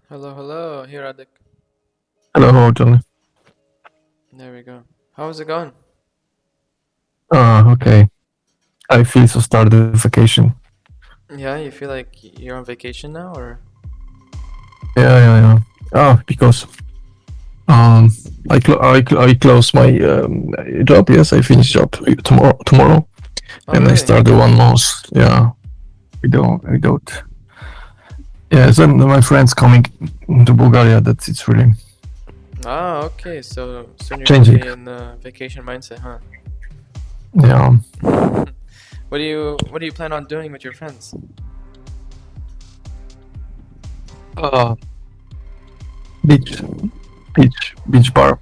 Hello, hello. Here, Radek. Hello, Johnny. There we go. How's it going? Okay. I feel so started vacation. Yeah, you feel like you're on vacation now, or? Yeah. Because um, I close my job. Yes, I finish job tomorrow, Oh, and I really? start the 1 month. Yeah, without. Yeah, then my friends coming to Bulgaria. That's it's really Ah, okay. So soon you're gonna changing. be in vacation mindset, huh? Yeah. What do you plan on doing with your friends? Uh, beach, beach bar. Okay.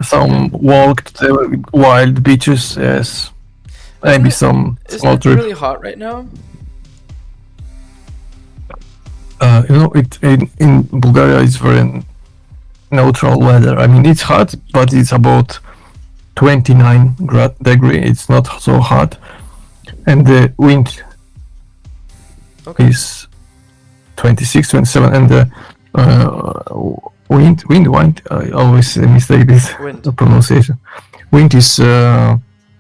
Some walk to the wild beaches. Yes, Isn't maybe it some isn't small it trip. really hot right now? In Bulgaria it's very neutral weather. I mean, it's hot, but it's about 29 degree. It's not so hot, and the wind Okay. is 26, 27, and the wind. I always mistake this Wind. pronunciation. Wind is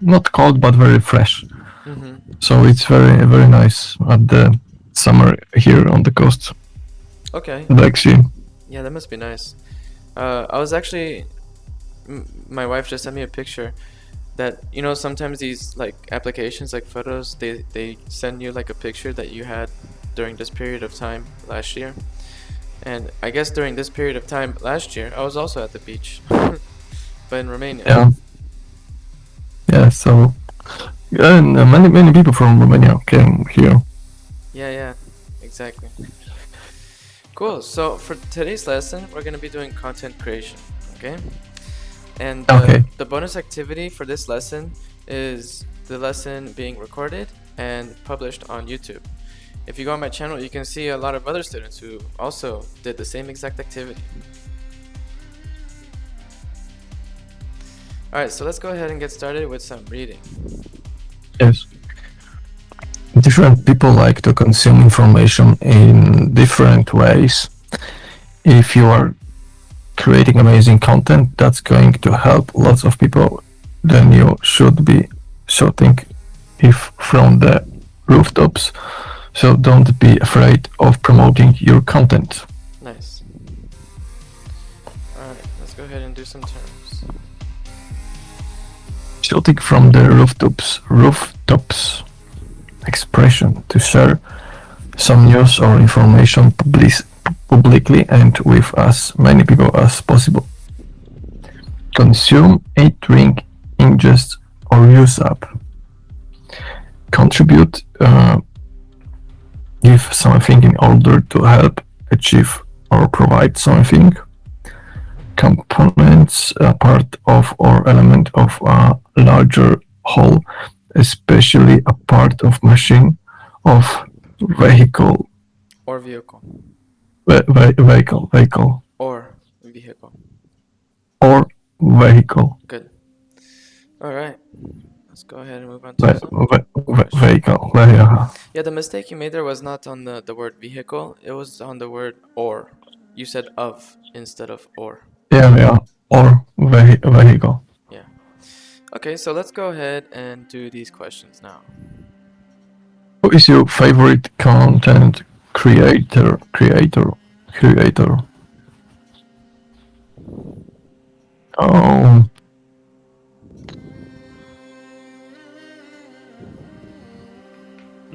not cold but very fresh. Mm-hmm. So it's very nice at the summer here on the coast, Okay. Black Sea. Yeah, that must be nice. I was actually my wife just sent me a picture that sometimes these like applications like photos they send you like a picture that you had during this period of time last year, and I guess during this period of time last year I was also at the beach but in Romania. Yeah, yeah. So and many people from Romania came here. Yeah, exactly. Cool. So for today's lesson we're going to be doing content creation. Okay. And Okay. the bonus activity for this lesson is the lesson being recorded and published on YouTube. If you go on my channel, you can see a lot of other students who also did the same exact activity. Alright, so let's go ahead and get started with some reading. Yes. Different people like to consume information in different ways. If you are creating amazing content that's going to help lots of people, then you should be shouting if from the rooftops. So don't be afraid of promoting your content. Nice. Alright, let's go ahead and do some terms. Shouting from the rooftops expression to share some news or information publicly and with as many people as possible. Consume, eat, drink, ingest, or use up. Contribute, give something in order to help achieve or provide something. Components, a part of or element of a larger whole, especially a part of machine, of vehicle, Or vehicle. vehicle, Or vehicle. or vehicle, Good. Alright, let's go ahead and move on to some questions. vehicle, yeah, Yeah, the mistake you made there was not on the word vehicle, it was on the word or. You said of instead of or. yeah, or vehicle. Yeah. Okay, so let's go ahead and do these questions now. Who is your favorite content creator? Oh,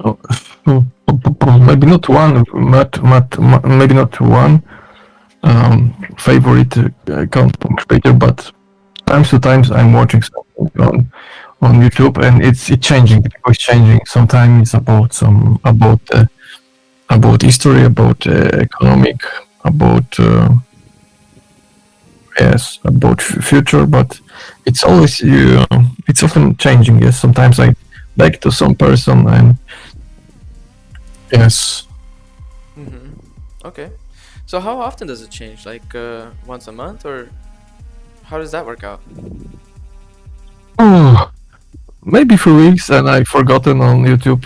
oh, maybe not one, maybe not one favorite content creator, but times to times I'm watching something on YouTube, and it's changing. The video is changing. Sometimes it's about about history, about economic, about yes, about future, but it's always it's often changing. Yes, sometimes I back to some person and yes. Mm-hmm. Okay. So how often does it change? Like once a month, or how does that work out? Oh, maybe 3 weeks, and I forgotten on YouTube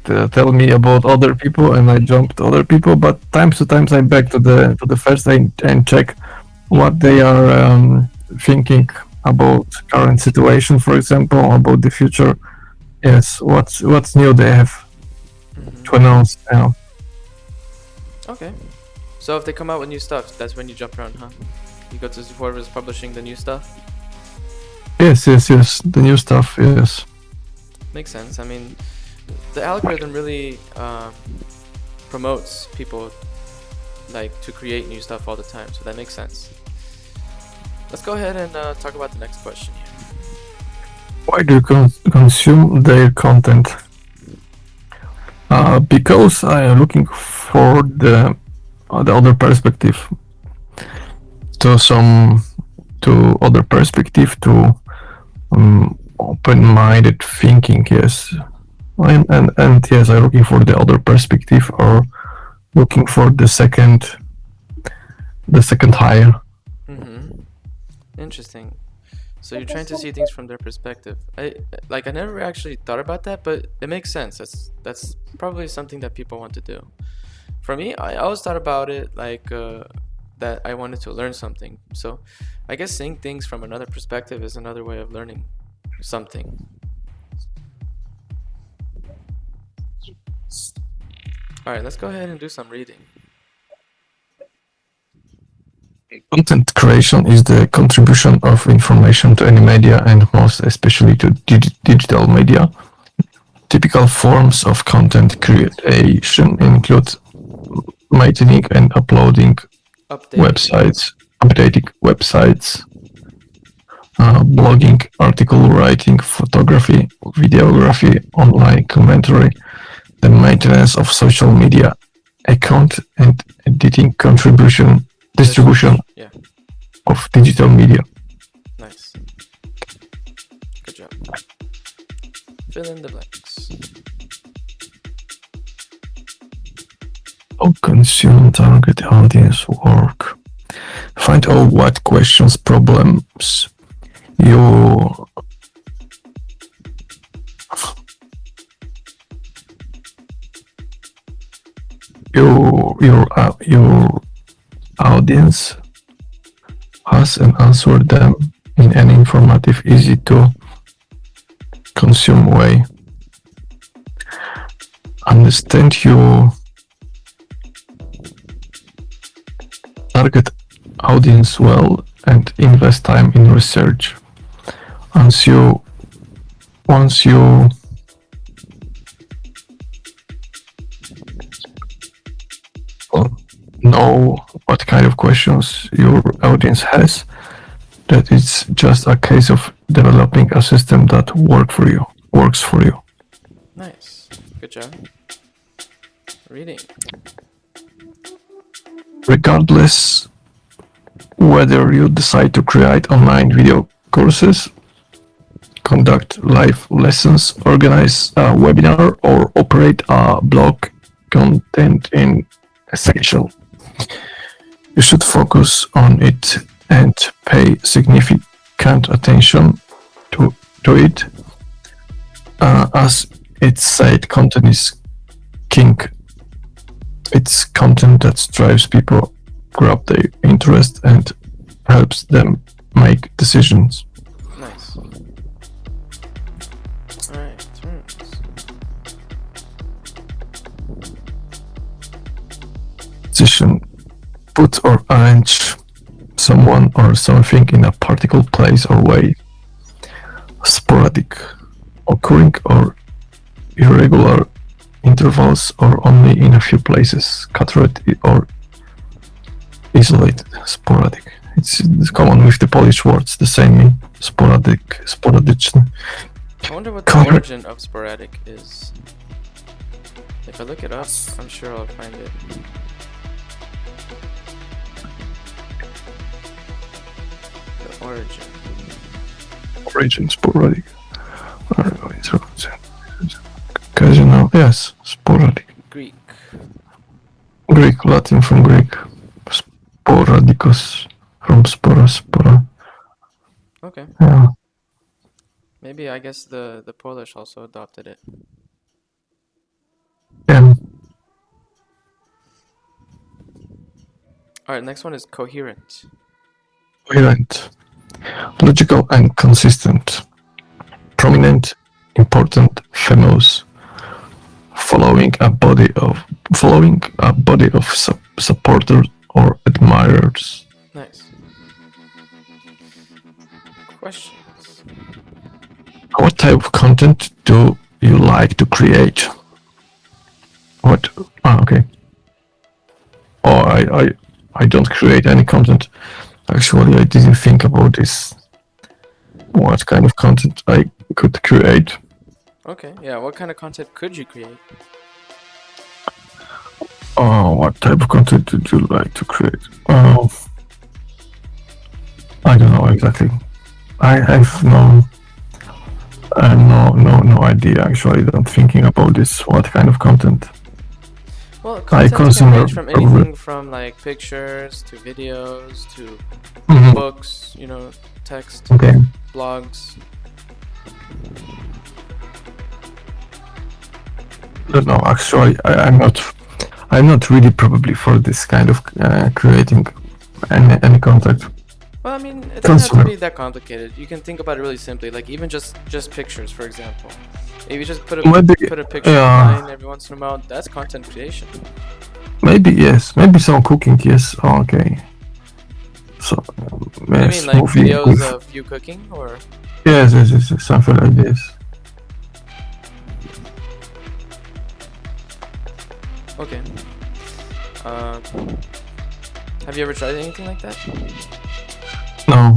to tell me about other people, and I jumped to other people. But times to times I'm back to the first and check what they are thinking about current situation, for example, about the future. Yes, what's new they have to announce now. Okay. So if they come out with new stuff, that's when you jump around, huh? You go to whoever's publishing the new stuff. Yes. The new stuff. Yes. Makes sense. I mean, the algorithm really promotes people like to create new stuff all the time, so that makes sense. Let's go ahead and talk about the next question here. Why do you consume their content? Because I am looking for the other perspective, to other perspective, to open-minded thinking. Yes, and yes, I'm looking for the other perspective, or looking for the second higher. Interesting. So you're trying to see things from their perspective. I never actually thought about that, but it makes sense. That's probably something that people want to do. For me, I always thought about it like that I wanted to learn something. So I guess seeing things from another perspective is another way of learning something. All right, let's go ahead and do some reading. Content creation is the contribution of information to any media, and most especially to digital media. Typical forms of content creation include maintaining and updating websites, blogging, article writing, photography, videography, online commentary, the maintenance of social media account, and editing, distribution of digital media. Nice. Good job. Fill in the blanks. How consume target audience work? Find out what questions, problems your audience has, and answer them in an informative, easy to consume way. Understand your target audience well and invest time in research. Once you know what kind of questions your audience has, that it's just a case of developing a system that works for you. Nice. Good job. Reading. Regardless whether you decide to create online video courses, conduct live lessons, organize a webinar, or operate a blog, content in essential. You should focus on it and pay significant attention to it. As it's said, content is king. It's content that drives people, grab their interest, and helps them make decisions. Nice. Alright, turns. Position, put or arrange someone or something in a particular place or way. Sporadic, occurring or irregular intervals, or only in a few places, scattered or isolated. Sporadic. It's common with the Polish words, the same. Sporadic. I wonder what the origin of sporadic is. If I look it up, I'm sure I'll find it. The origin. Sporadic. Occasional, yes, sporadic. Greek. Latin from Greek. Sporadikos from spora. Okay. Yeah. Maybe I guess the Polish also adopted it. Yeah. All right, next one is coherent. Coherent, logical and consistent, prominent, important, famous, following a body of supporters or admirers. Nice. Questions. What type of content do you like to create? What? Okay. Oh, I don't create any content. Actually, I didn't think about this. What kind of content I could create? Okay, yeah. What kind of content could you create? Oh, what type of content did you like to create? Oh, I don't know exactly. I have no idea. Actually, I'm thinking about this. What kind of content? Well, content can consume range from anything from like pictures to videos to Mhm. books, text, Okay. blogs. No, actually, I'm not really probably for this kind of creating any content. Well, I mean, it doesn't have to Consumer. be that complicated. You can think about it really simply, like even just pictures, for example. If you just Maybe, put a picture yeah. online every once in a while, that's content creation. Maybe yes. Maybe some cooking. Yes. Okay. So You yes, mean like movie videos with of you cooking, or yes, something like this. okay? Have you ever tried anything like that? No.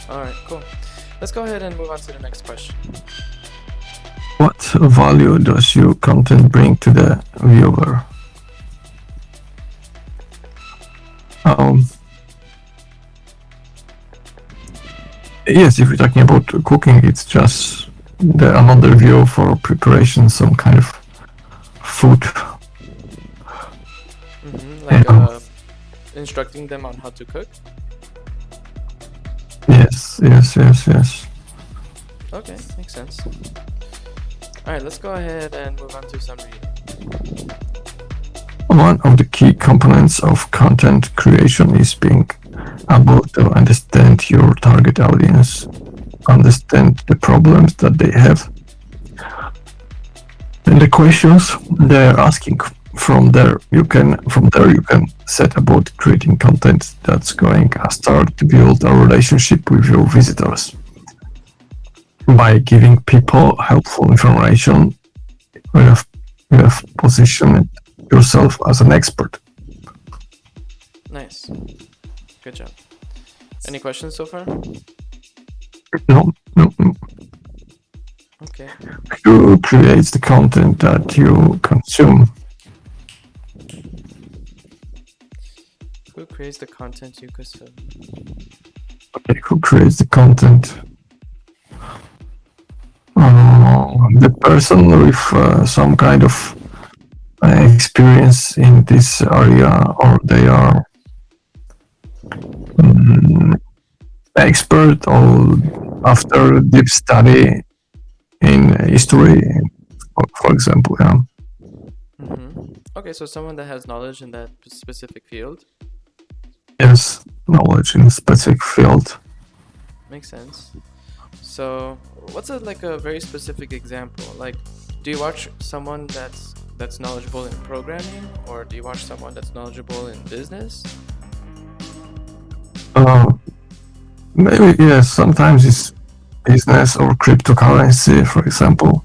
All right, cool. Let's go ahead and move on to the next question. What value does your content bring to the viewer? Yes, if you're talking about cooking, it's just another view for preparation, some kind of food. Like Yeah. instructing them on how to cook. Yes. Okay, makes sense. All right, let's go ahead and move on to some reading. One of the key components of content creation is being able to understand your target audience, understand the problems that they have, and the questions they are asking. From there, you can set about creating content that's going to start to build a relationship with your visitors. By giving people helpful information, you have positioned yourself as an expert. Nice. Good job. Any questions so far? No. Okay. Who creates the content that you consume? Who creates the content you consume? Okay, who creates the content? The person with some kind of experience in this area, or they are expert, or after deep study in history, for example. Yeah. Okay, so someone that has knowledge in that specific field. Yes, knowledge in a specific field. Makes sense. So, what's a very specific example? Like, do you watch someone that's knowledgeable in programming, or do you watch someone that's knowledgeable in business? Maybe yes. Sometimes it's business or cryptocurrency, for example.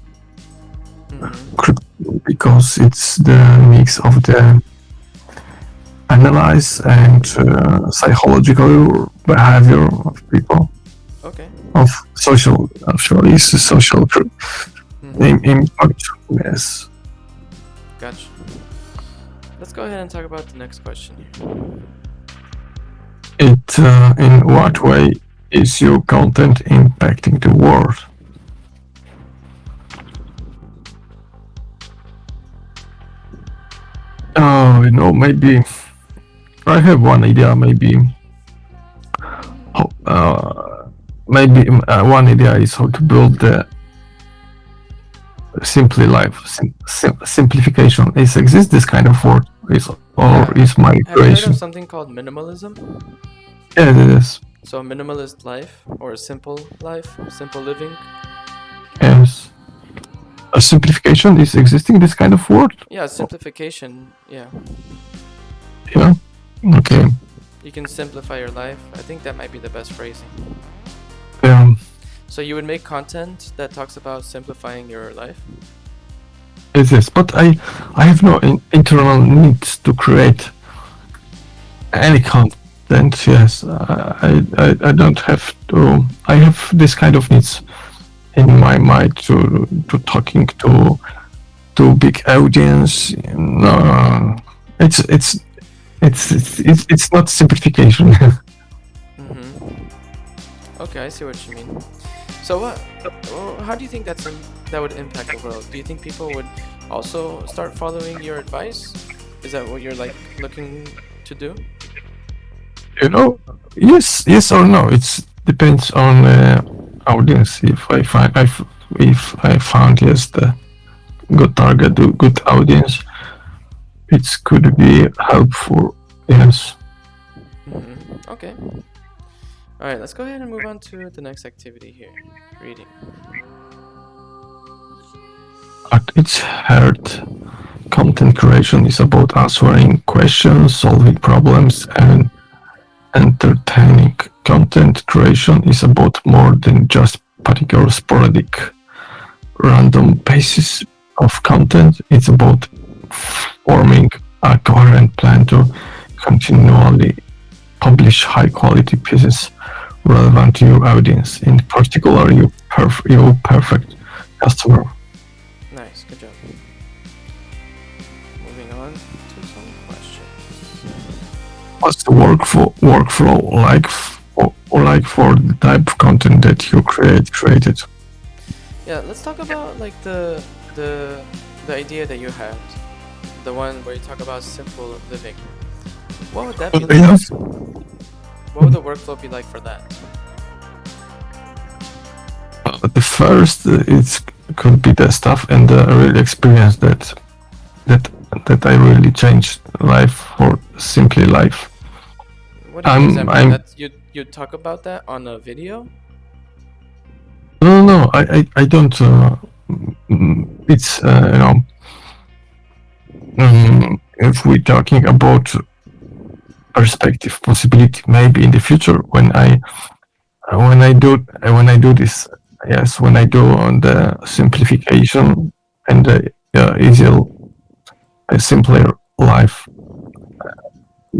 Because it's the mix of the analyze and psychological behavior of people. Okay. Of social, actually, it's a social impact. Yes. Gotcha. Let's go ahead and talk about the next question. In what way is your content impacting the world? Maybe I have one idea. Maybe maybe one idea is how to build the simply life. Simplification. Exists this kind of word? Is my Have you heard creation? of something called minimalism? Yeah, it is. So a minimalist life or a simple life, simple living. Yes. A simplification is existing this kind of word? Yeah, simplification. Yeah, Yeah. Okay. you can simplify your life. I think that might be the best phrasing. So you would make content that talks about simplifying your life? It is, but I have no internal needs to create any content. Yes, I don't have to. I have this kind of needs in my mind to talking to big audience. No, it's not simplification. Okay, I see what you mean. So how do you think that would impact the world? Do you think people would also start following your advice? Is that what you're like looking to do? Yes or no. It depends on audience. If I found yes the good target, good audience, it could be helpful. Yes. Okay. All right, let's go ahead and move on to the next activity here, reading. At its heart, content creation is about answering questions, solving problems, and entertaining. Content creation is about more than just particular sporadic, random pieces of content. It's about forming a coherent plan to continually publish high-quality pieces relevant to your audience, in particular your perfect customer. Nice, good job. Moving on to some questions. What's the workflow like for the type of content that you created? Yeah, let's talk about like the idea that you had, the one where you talk about simple living. What would that be like? What would the workflow be like for that? The first, it could be the stuff and the real experience that I really changed life for simply life. What do you mean? That you talk about that on a video? No, I don't. It's if we're talking about perspective, possibility, maybe in the future when I do this, yes, when I do on the simplification and the easier, simpler life,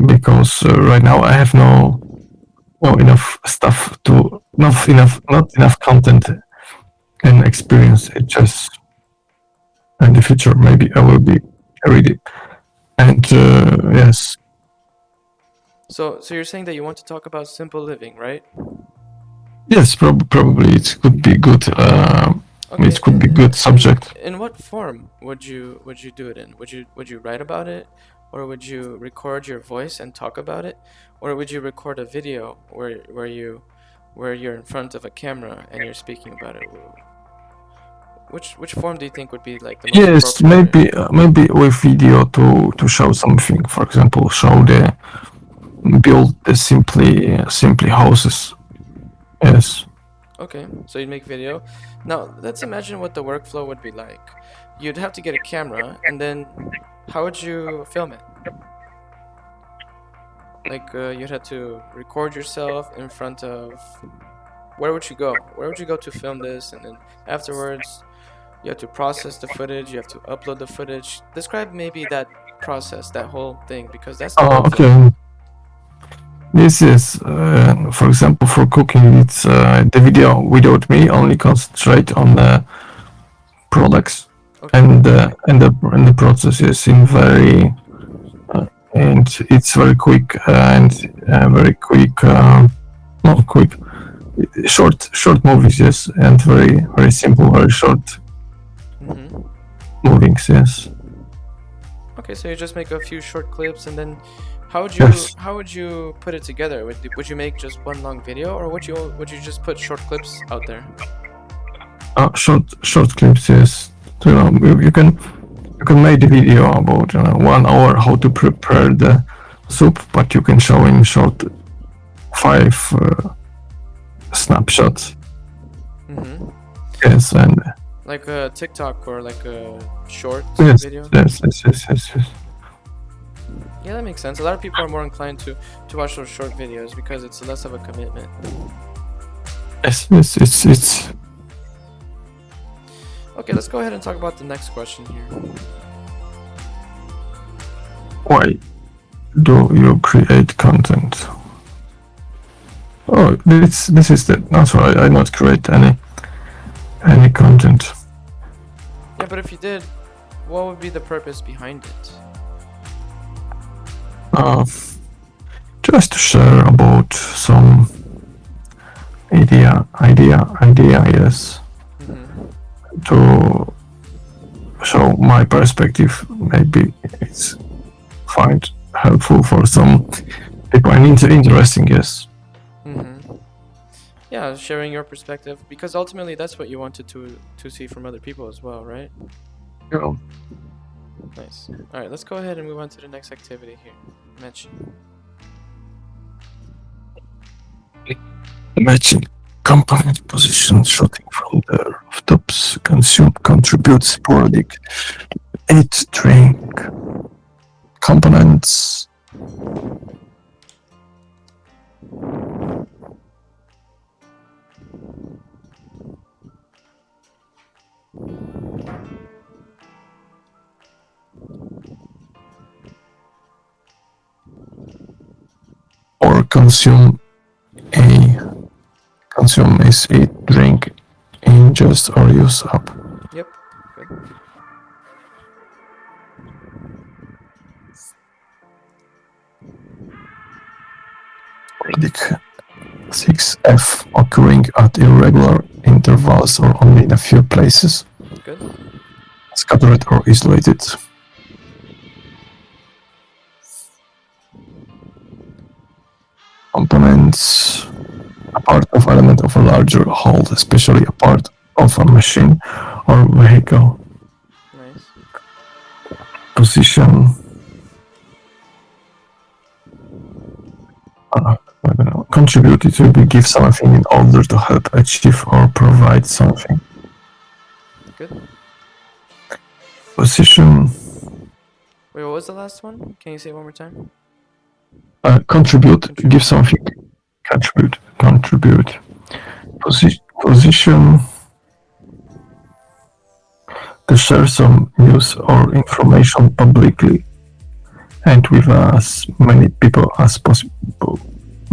because right now I have no enough stuff to not enough content and experience. It just in the future maybe I will be ready, and yes. So you're saying that you want to talk about simple living, right? Yes, probably it could be good. Okay. It could be good subject. In what form would you do it in? Would you write about it, or would you record your voice and talk about it, or would you record a video where you're in front of a camera and you're speaking about it? Which form do you think would be like the most appropriate? maybe with video to show something. For example, build the simply houses. Yes. Okay, so you'd make video. Now, let's imagine what the workflow would be like. You'd have to get a camera, and then how would you film it? Like, you'd have to record yourself in front of... Where would you go? Where would you go to film this? And then afterwards, you have to process the footage, you have to upload the footage. Describe maybe that process, that whole thing, because that's the workflow. Okay. This is, for example, for cooking, it's the video without me only concentrate on the products. Okay. And the process is in very and it's very quick and very quick, not quick, short movies, yes, and very simple, very short movings, yes. Okay, Okay, so you just make a few short clips, and then how would you put it together? Would you make just one long video, or would you just put short clips out there? Short clips, yes. You can make the video about 1 hour how to prepare the soup, but you can show in short 5 snapshots. Mm-hmm. Yes, and Like a TikTok or like a short yes, video? yes. Yeah, that makes sense. A lot of people are more inclined to watch those short videos because it's less of a commitment. Yes, it's. Okay, let's go ahead and talk about the next question here. Why do you create content? Oh, this is the answer. I not create any content. Yeah, but if you did, what would be the purpose behind it? Just to share about some idea. Yes, Mm-hmm. to show my perspective. Maybe it's find helpful for some people and interesting. Yes. Mm-hmm. Yeah, sharing your perspective, because ultimately that's what you wanted to see from other people as well, right? Yeah. Nice. All right, let's go ahead and move on to the next activity here. Mention. Matching component position shooting from the rooftops contributes sporadic 8 drink components. Or consume is a drink, ingest or use up. Yep. Good. Radek 6F occurring at irregular intervals or only in a few places. Good. Scattered or isolated. Components. A part of element of a larger whole, especially a part of a machine or vehicle. Nice. Position. Contribute to give something in order to help achieve or provide something. Good. Position. Wait, what was the last one? Can you say it one more time? Contribute. Give something. Contribute. Position. To share some news or information publicly and with as many people as possible.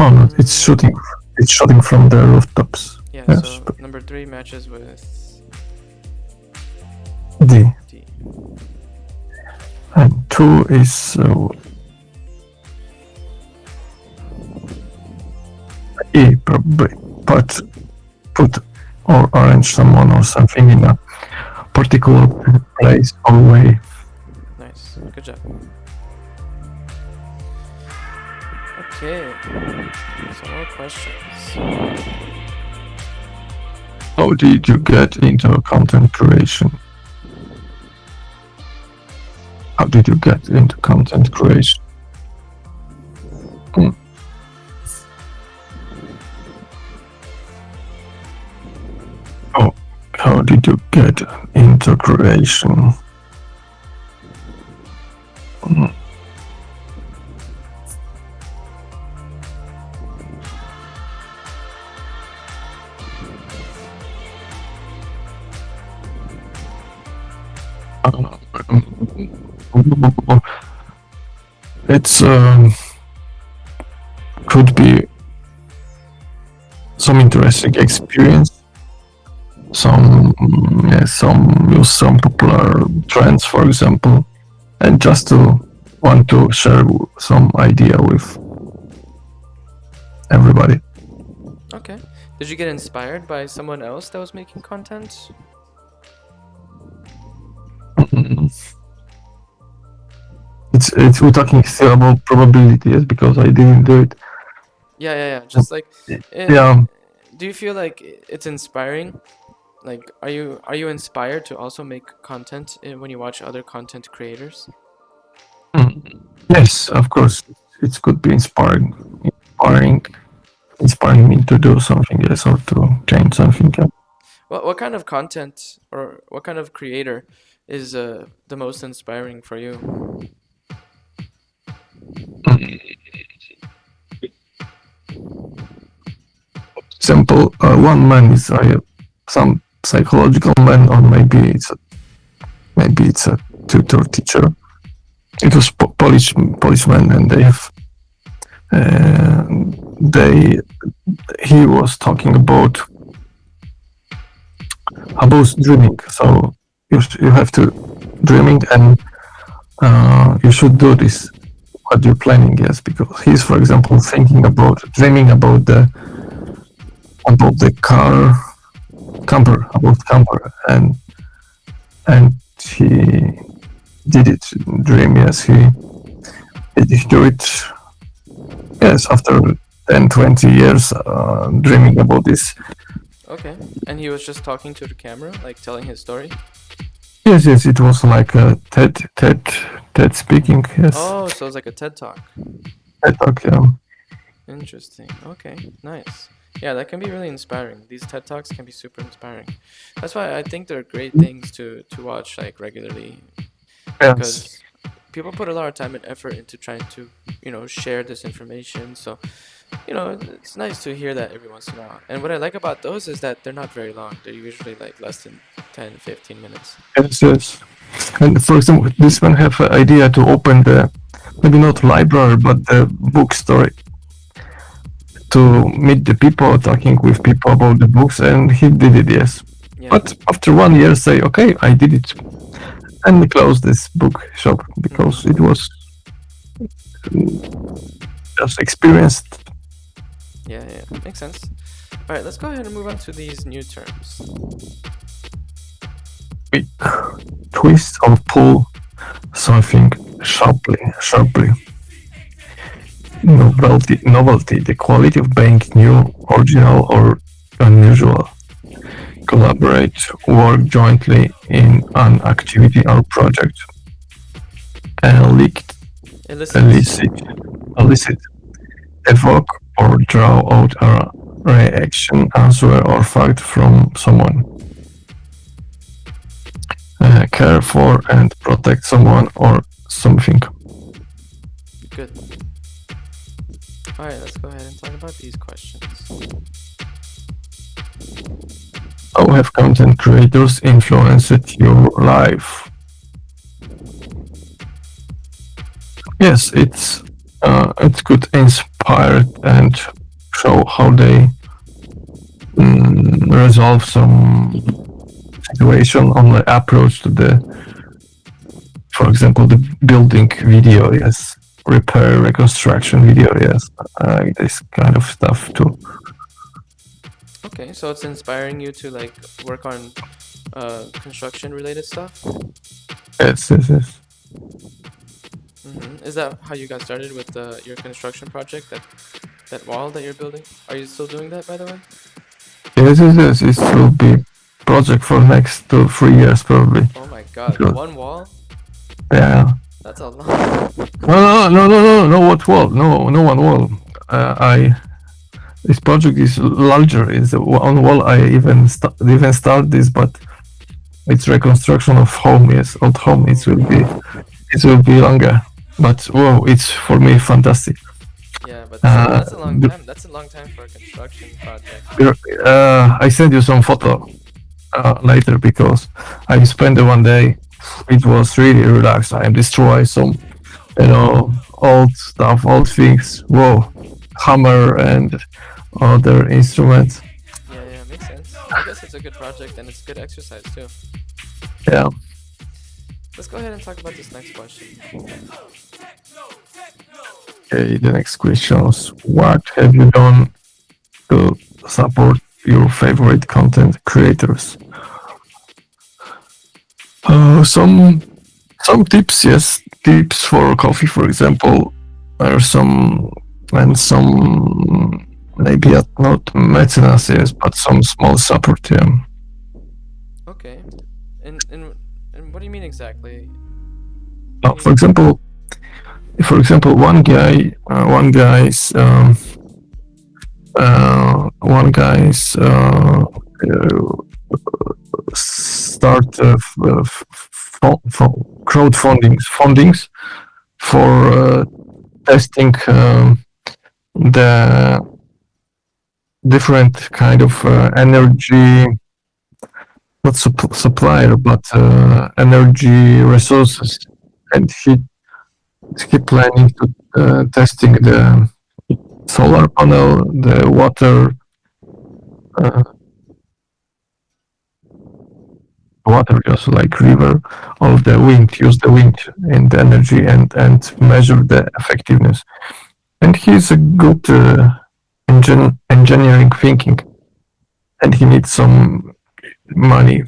Oh, no, it's shooting from the rooftops. Yeah, yes. So number 3 matches with D. D. And 2 is E, probably. But put or arrange someone or something in a particular place or way. Nice. Good job. Okay. Some more questions. How did you get into content creation? How did you get into content creation? Oh, how did you get into creation? It's could be some interesting experience, some use some popular trends, for example, and just to want to share some idea with everybody. Okay. Did you get inspired by someone else that was making content? it's we're talking still about probabilities because I didn't do it. Yeah. Just like, Yeah. do you feel like it's inspiring? Like, are you inspired to also make content when you watch other content creators? Yes, of course. It could be inspiring, inspiring me to do something else or to change something. What kind of content or what kind of creator is the most inspiring for you? Example, one man is some psychological man, or maybe it's a tutor teacher. It was Polish man, and they have they he was talking about dreaming. So you have to dreaming, and you should do this what you're planning. Yes, because he's, for example, thinking about dreaming about the camper, and he did it dream. Yes, he did do it. Yes, after 10-20 years dreaming about this. Okay, and he was just talking to the camera, like telling his story. Yes, it was like a TED speaking. Yes, Oh, so it's like a TED talk. TED talk. Yeah. Interesting. Okay, nice. Yeah, that can be really inspiring. These TED Talks can be super inspiring. That's why I think they're great things to watch like regularly, Yes. because people put a lot of time and effort into trying to, share this information. So, it's nice to hear that every once in a while. And what I like about those is that they're not very long. They're usually like less than 10, 15 minutes. Yes. And for example, this one have an idea to open maybe not library, but the bookstore, to meet the people, talking with people about the books, and he did it. Yes. Yeah. But after 1 year, say, okay, I did it, and we closed this book shop because it was just experienced. Yeah, makes sense. All right, let's go ahead and move on to these new terms. Quick twist or pull something sharply. Novelty, the quality of being new, original, or unusual. Collaborate, work jointly in an activity or project. Elicit, evoke or draw out a reaction, answer, or fact from someone. Care for and protect someone or something. Good. Alright, let's go ahead and talk about these questions. How have content creators influenced your life? Yes, it could inspire and show how they resolve some situation on the approach to for example, the building video. Yes, repair, reconstruction video. Yes, this kind of stuff too. Okay, so it's inspiring you to like work on construction related stuff? Yes. Is that how you got started with your construction project, that wall that you're building? Are you still doing that, by the way? Yes. It will be project for next 2 3 years probably. Oh my god, Sure. one wall? Yeah. That's a lot. No, what wall? No one wall. This project is larger. It's one wall. I even start this, but it's reconstruction of home. Yes, old home. It will be longer. But whoa, it's for me fantastic. Yeah, but that's a long time. That's a long time for a construction project. I send you some photo later because I spent the 1 day. It was really relaxed. I destroy some, old stuff, old things. Whoa, hammer and other instruments. Yeah, makes sense. I guess it's a good project and it's good exercise too. Yeah. Let's go ahead and talk about this next question. Okay, the next question is, what have you done to support your favorite content creators? Some some tips, yes, tips for coffee, for example, are some and some maybe not mecenas, yes, but some small support. Yeah. Okay. And and what do you mean exactly? Uh, Can for you? example, for example, one guy's start fundings for testing the different kind of energy, not supplier, but energy resources, and he planning to testing the solar panel, the uh, water, just like river, or the wind, use the wind and the energy and measure the effectiveness. And he's a good engineering thinking, and he needs some money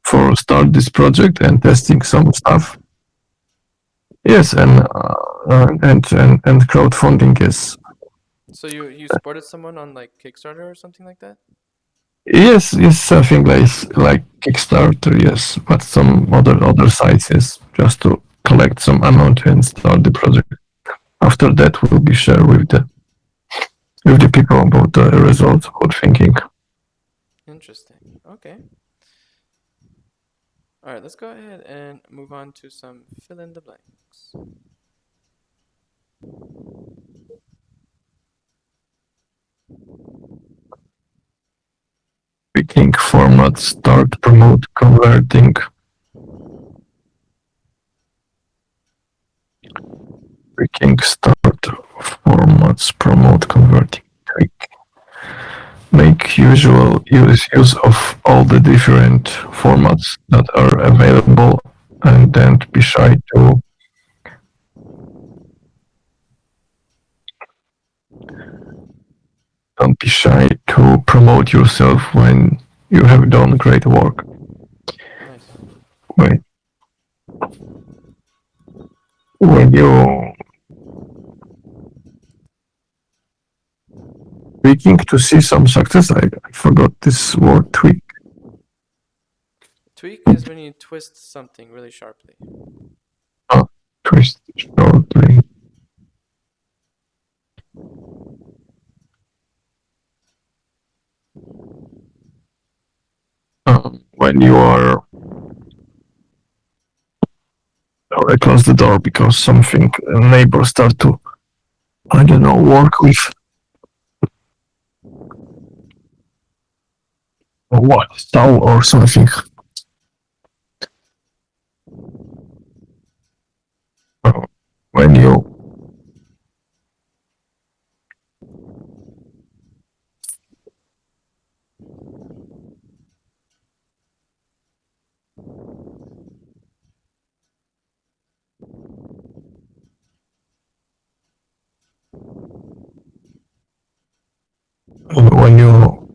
for start this project and testing some stuff. Yes, and crowdfunding is So you supported someone on like Kickstarter or something like that? yes something like Kickstarter, yes, but some other sites, yes, just to collect some amount and start the project. After that, will be shared with the people about the results, about thinking. Interesting. Okay. All right, let's go ahead and move on to some fill in the blanks. Picking format, start, promote, converting. Picking start formats, promote, converting. Make use of all the different formats that are available, and don't be shy to promote yourself when you have done great work. Nice. When when you tweaking to see some success, I forgot this word tweak. Tweak is when you twist something really sharply. Uh, twist shortly. When you are I close the door because something neighbors start to, I don't know, work with what stove or something. Uh, when you when you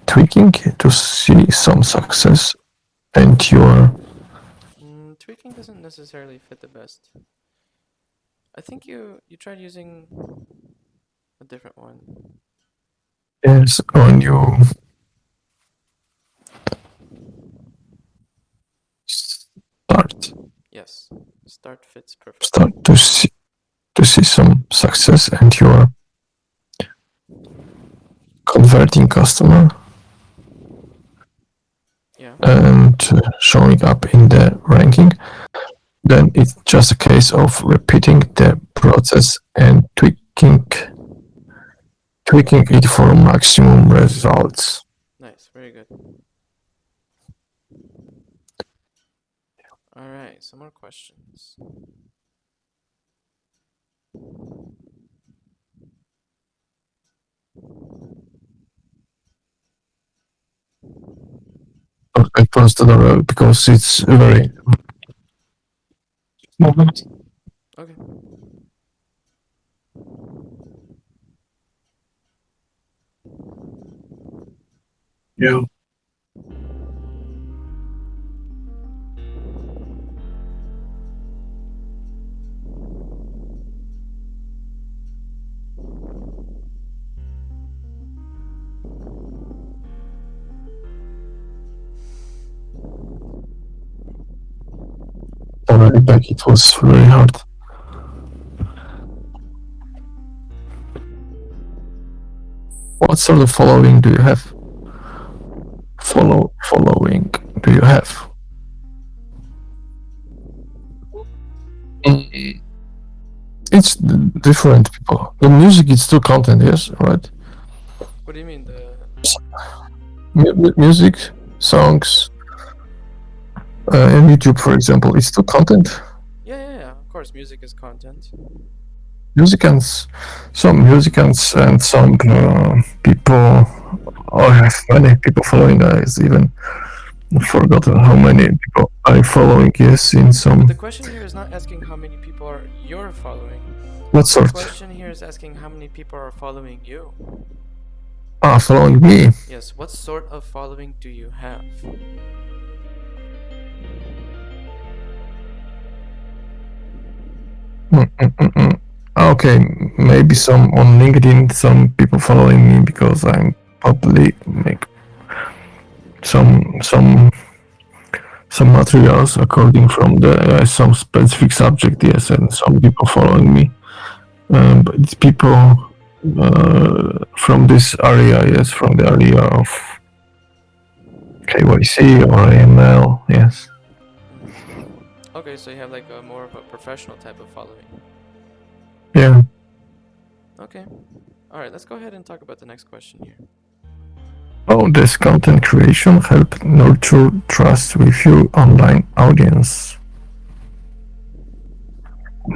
tweaking to see some success, and you're Tweaking doesn't necessarily fit the best. I think you tried using a different one. yes, when you start Yes, start fits perfectly. start to see some success, and you're converting customer Yeah. and showing up in the ranking, then it's just a case of repeating the process and tweaking it for maximum results. Nice. Very good. All right. Some more questions. I closed the door because it's a very moment. Okay. Yeah. feedback. It was very hard. What sort of following do you have? Following do you have? It's different people. The music is still content, yes, right? What do you mean the? Music, songs, and YouTube, for example, it's still content. Yeah. Of course, music is content. Musicians, some musicians and some people. I have many people following. I even forgotten how many people I following. Yes, in But some. the question here is not asking how many people are you're following. What The sort? question here is asking how many people are following you. Ah, following me. Yes, what sort of following do you have? Okay, maybe some on LinkedIn, some people following me because I'm probably make some materials according from the some specific subject. Yes, and some people following me. But it's people from this area. Yes, from the area of KYC or AML. Yes. Okay, so you have like a more of a professional type of following. Yeah. Okay. Alright, let's go ahead and talk about the next question here. How does content creation help nurture trust with your online audience?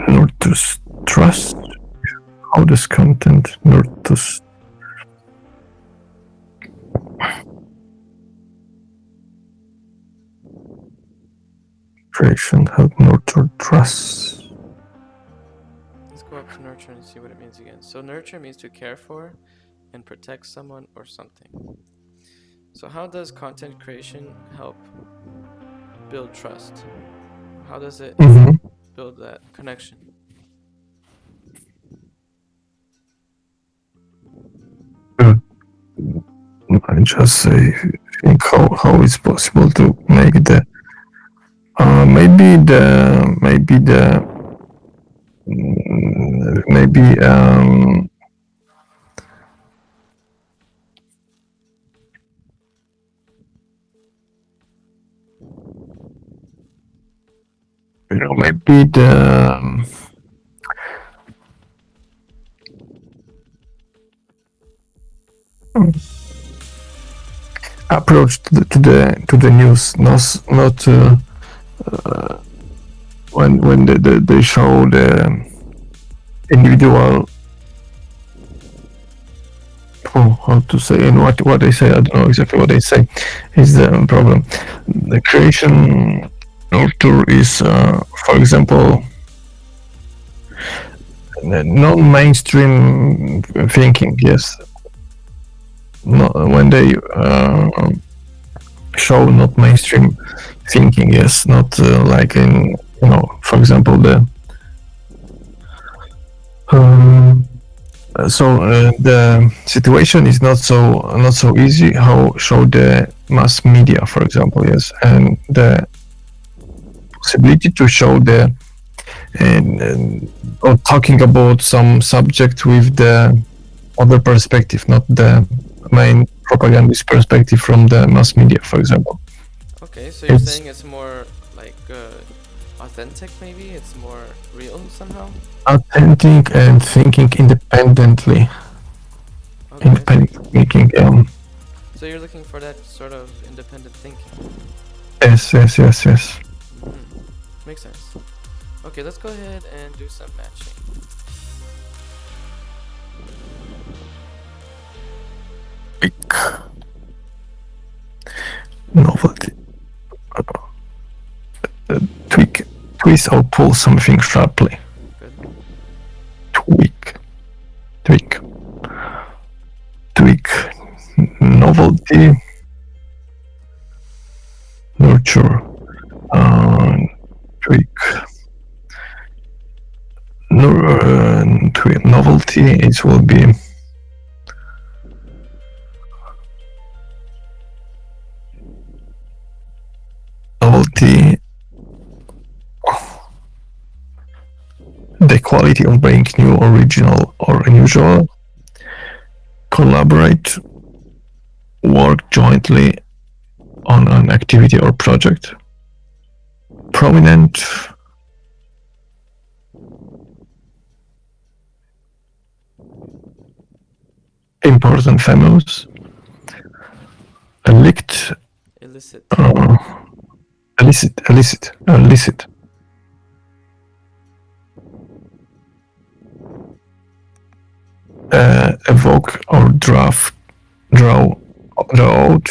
Nurtures trust? How does content nurtures creation help nurture trust? Let's go up to nurture and see what it means again. So nurture means to care for and protect someone or something. So how does content creation help build trust? How does it build that connection? I just say think how it's possible to make the maybe maybe the approach to the news, not when they show the individual. Oh, how to say and what they say, I don't know exactly what they say is the problem. The creation nurture is for example non-mainstream thinking. Yes, when they show not mainstream thinking. Yes, not like in for example the the situation is not so easy how show the mass media, for example. Yes, and the possibility to show the or talking about some subject with the other perspective, not the main propagandist perspective from the mass media, for example. Okay, so you're saying it's more like authentic, maybe? It's more real somehow? Authentic and thinking independently. Okay. Independent thinking. So you're looking for that sort of independent thinking? Yes. Makes sense. Okay, let's go ahead and do some matching. Pick. Novelty. Twist or pull something sharply. Good. Tweak. Novelty. Nurture. Tweak. Novelty. It will be novelty. quality of being new, original, or unusual. Collaborate, work jointly on an activity or project. Prominent, important, famous. Elect, Illicit. illicit. Evoke or draw out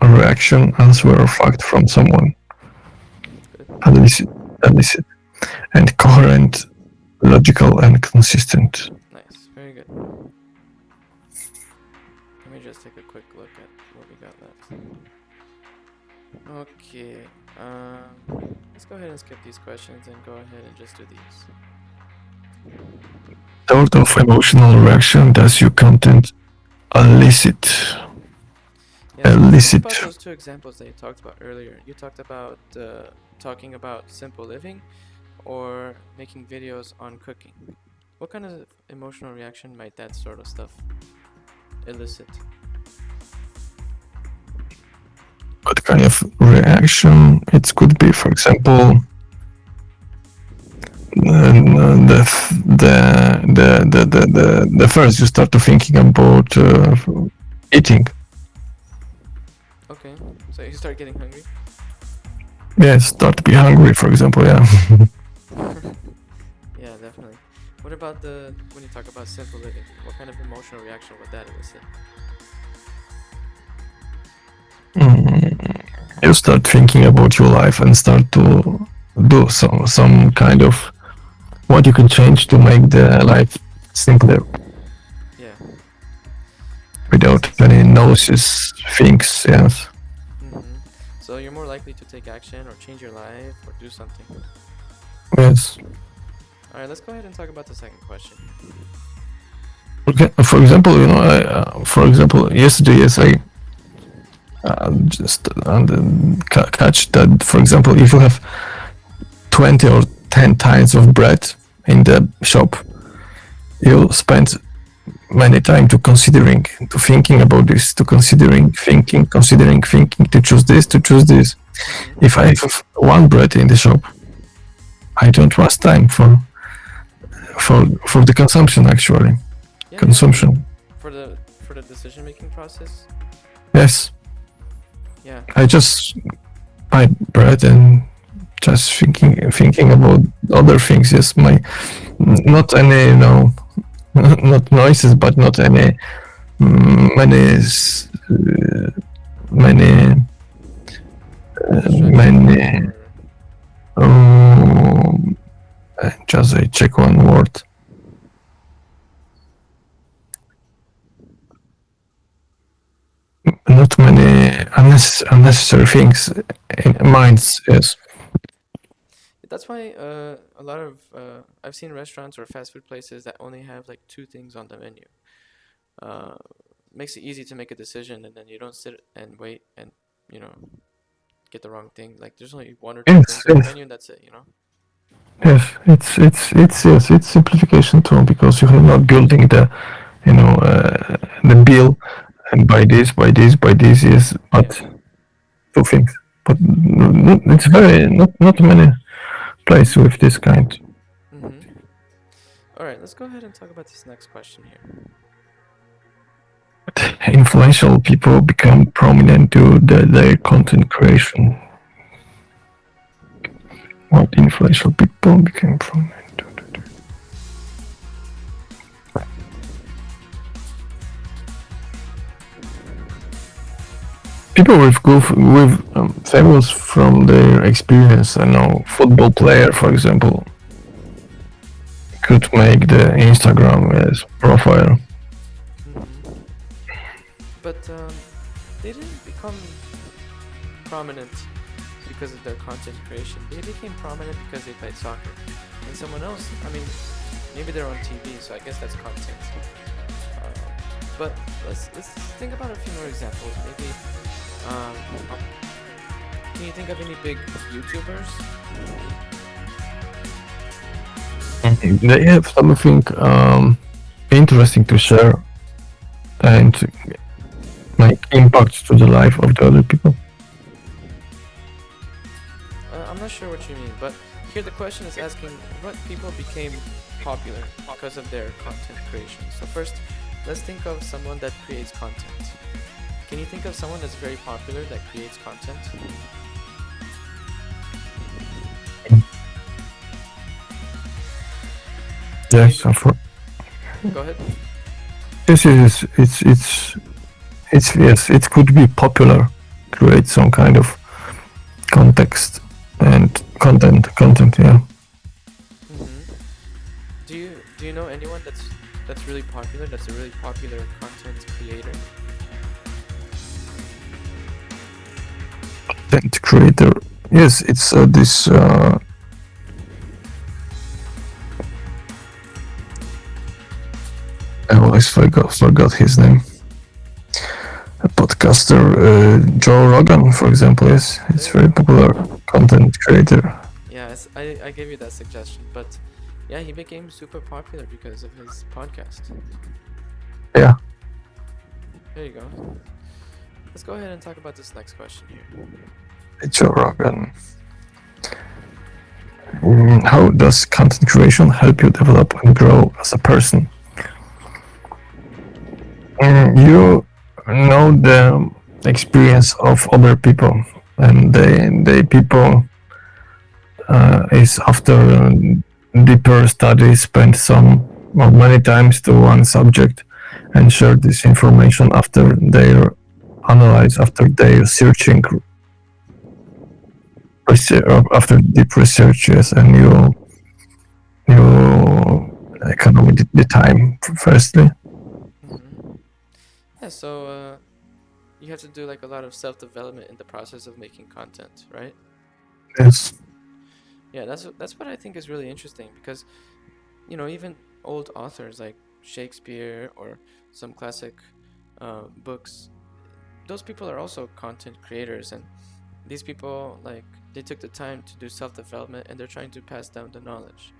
a reaction, answer, or fact from someone. Good. Illicit, and coherent, logical, and consistent. Nice. Very good. Let me just take a quick look at what we got left. Okay. Let's go ahead and skip these questions and go ahead and just do these. Sort of emotional reaction does your content elicit? Yeah, so Illicit. think about those two examples that you talked about earlier. You talked about talking about simple living or making videos on cooking. What kind of emotional reaction might that sort of stuff elicit? What kind of reaction it could be? For example, the first you start to thinking about eating. Okay, so you start getting hungry. Yeah, start to be hungry, for example. Yeah. Yeah, definitely. What about when you talk about simple living? What kind of emotional reaction would that elicit? You start thinking about your life and start to do some kind of what you can change to make the life simpler Yeah. without any nauseous things. Yes. So you're more likely to take action or change your life or do something. Yes. All right, let's go ahead and talk about the second question. Okay. For example, yesterday, yes, I just catch that. For example, if you have 20 or 10 kinds of bread in the shop, you spend many time to thinking about this, to considering thinking, to choose this, If I have one bread in the shop, I don't waste time for the consumption actually. Yeah, Consumption. for the decision making process. Yes. Yeah. I just buy bread and just thinking about other things. Yes, not any not noises, but not any many just I check one word. Not many unnecessary things in minds. Yes. That's why a lot of I've seen restaurants or fast food places that only have like two things on the menu. Makes it easy to make a decision, and then you don't sit and wait and get the wrong thing. Like there's only one or two things on the menu, and that's it. Yes, it's simplification too, because you're not building the bill and buy this, yes, but two things. But it's very not many places with this kind. All right, let's go ahead and talk about this next question here. Influential people become prominent due to their content creation. What influential people became prominent? People with famous from their experience. I know football player, for example, could make the Instagram as profile. But they didn't become prominent because of their content creation. They became prominent because they played soccer. And someone else, I mean, maybe they're on TV, so I guess that's content. But let's think about a few more examples. Maybe, can you think of any big YouTubers? They have something interesting to share and make impact to the life of the other people. I'm not sure what you mean, but here the question is asking what people became popular because of their content creation. So first, let's think of someone that creates content. Can you think of someone that's very popular that creates content? Yes, Go ahead. this is it's yes, it could be popular, create some kind of context and content. Yeah. Mm-hmm. Do you know anyone that's really popular? That's a really popular content creator. Content creator. Yes, it's this. I always forgot his name. A podcaster, Joe Rogan, for example. Yes, it's very popular content creator. Yeah, I gave you that suggestion, but yeah, he became super popular because of his podcast. Yeah. There you go. Let's go ahead and talk about this next question here. Joe Rogan. How does content creation help you develop and grow as a person? You know the experience of other people, and they people is after deeper study spend some or many times to one subject and share this information after their analyze, after their searching, after deep researches, and you economy the time firstly. Mm-hmm. Yeah, so you have to do like a lot of self-development in the process of making content, right? Yes. Yeah, that's what I think is really interesting because, you know, even old authors like Shakespeare or some classic books, those people are also content creators, and these people like they took the time to do self-development and they're trying to pass down the knowledge.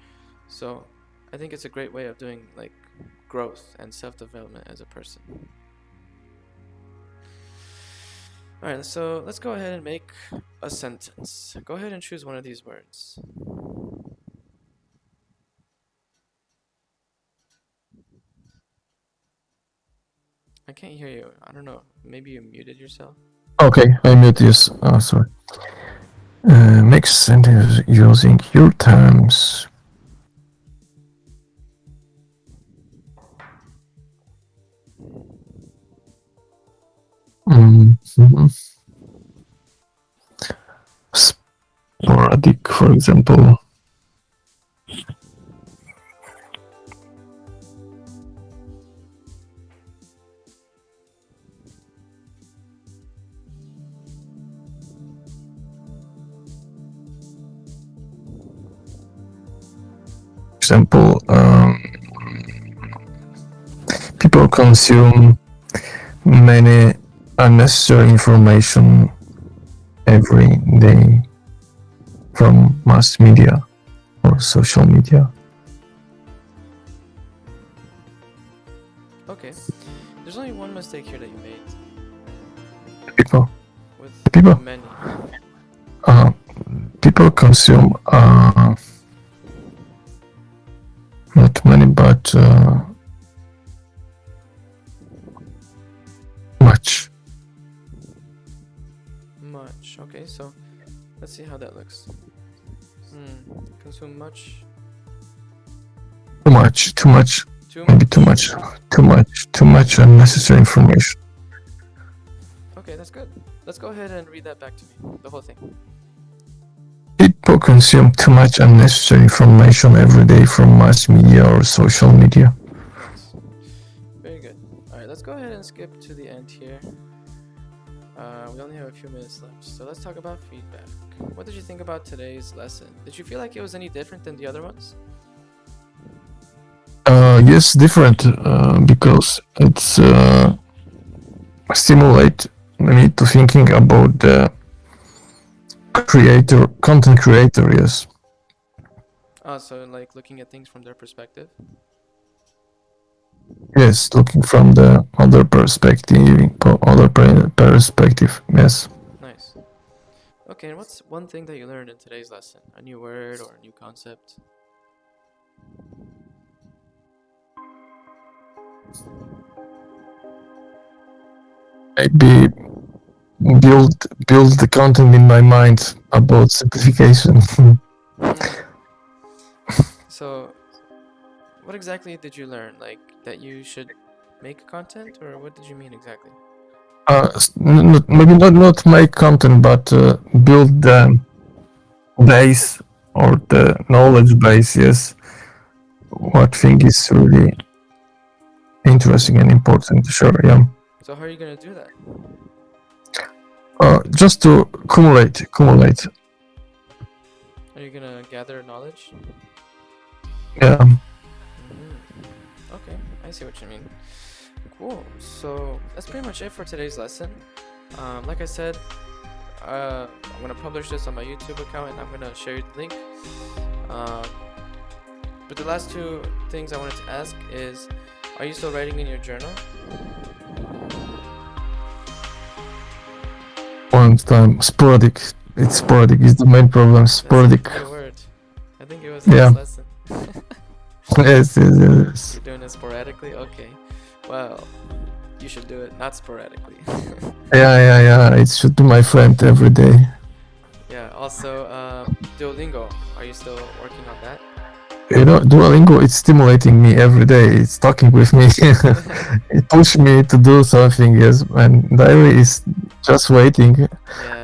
So I think it's a great way of doing like growth and self-development as a person. All right, so let's go ahead and make a sentence. Go ahead and choose one of these words. I can't hear you. I don't know. Maybe you muted yourself. Okay, I mute this. Sorry. Make sentence using your terms. Mm-hmm. Sporadic, for example. Example, people consume many unnecessary information every day from mass media or social media. Okay. There's only one mistake here that you made. People. With People. many. People consume not many, but much. Much. Okay, so let's see how that looks. Consume much. Too much. Maybe too much unnecessary information. Okay, that's good. Let's go ahead and read that back to me. The whole thing. People consume too much unnecessary information every day from mass media or social media. Nice. Very good. Alright, let's go ahead and skip to the end here. We only have a few minutes left, so let's talk about feedback. What did you think about today's lesson? Did you feel like it was any different than the other ones? Yes, different because it's stimulate me to thinking about the content creator. Yes. Oh, so like looking at things from their perspective. Yes, looking from the other perspective, perspective. Yes. Nice. Okay, and what's one thing that you learned in today's lesson? A new word or a new concept? Maybe build build the content in my mind about simplification. So, what exactly did you learn? Like that you should make content, or what did you mean exactly? Maybe not make content, but build the base or the knowledge base. Yes, what thing is really interesting and important. Sure, yeah. So, how are you gonna do that? Just to accumulate. Are you gonna gather knowledge? Yeah. Okay, I see what you mean. Cool. So that's pretty much it for today's lesson. Like I said, I'm gonna publish this on my YouTube account and I'm gonna share the link. Um, but the last two things I wanted to ask is, are you still writing in your journal? One time sporadic. It's sporadic is the main problem. That's Sporadic. a new word. I think it was Yeah. last lesson. Yes. You're doing it sporadically? Okay. Well, you should do it not sporadically. Yeah. It should be my friend every day. Yeah, also, Duolingo. Are you still working on that? You know, Duolingo, it's stimulating me every day. It's talking with me. It pushes me to do something. Yes, and diary is just waiting Yeah,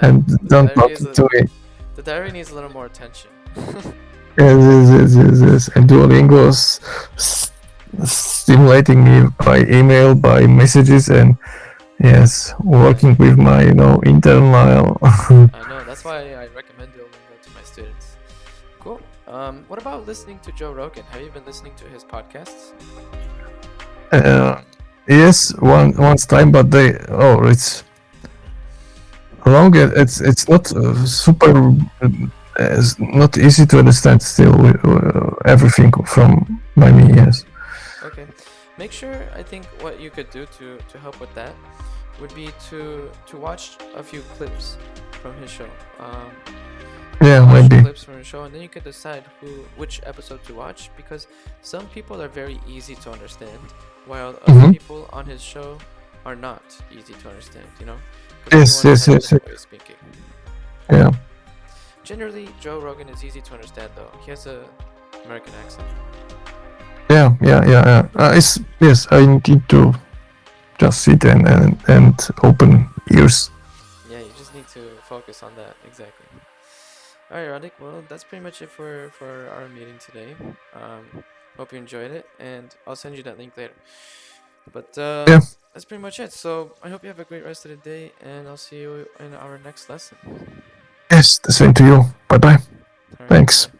and don't talk to me. the diary needs a little more attention. Yes. And Duolingo is stimulating me by email, by messages, and yes, working with my internal. I know, that's why I recommend Duolingo to my students. Cool. What about listening to Joe Rogan? Have you been listening to his podcasts? Yes, once time, but it's long. It's not super. It's not easy to understand still everything from by me. Yes. Okay. Make sure, I think what you could do to help with that would be to watch a few clips from his show. Yeah, Watch maybe. clips from his show, and then you can decide which episode to watch, because some people are very easy to understand, while other people on his show are not easy to understand. You know, because everyone has a different way of speaking. Yeah. Generally, Joe Rogan is easy to understand, though. He has a American accent. Yeah. Yes. I need to just sit and open ears. Yeah, you just need to focus on that, exactly. Alright, Radek, well, that's pretty much it for our meeting today. Hope you enjoyed it, and I'll send you that link later. But Yeah. that's pretty much it. So I hope you have a great rest of the day, and I'll see you in our next lesson. Yes, the same to you. Bye bye. Alright, Thanks. bye.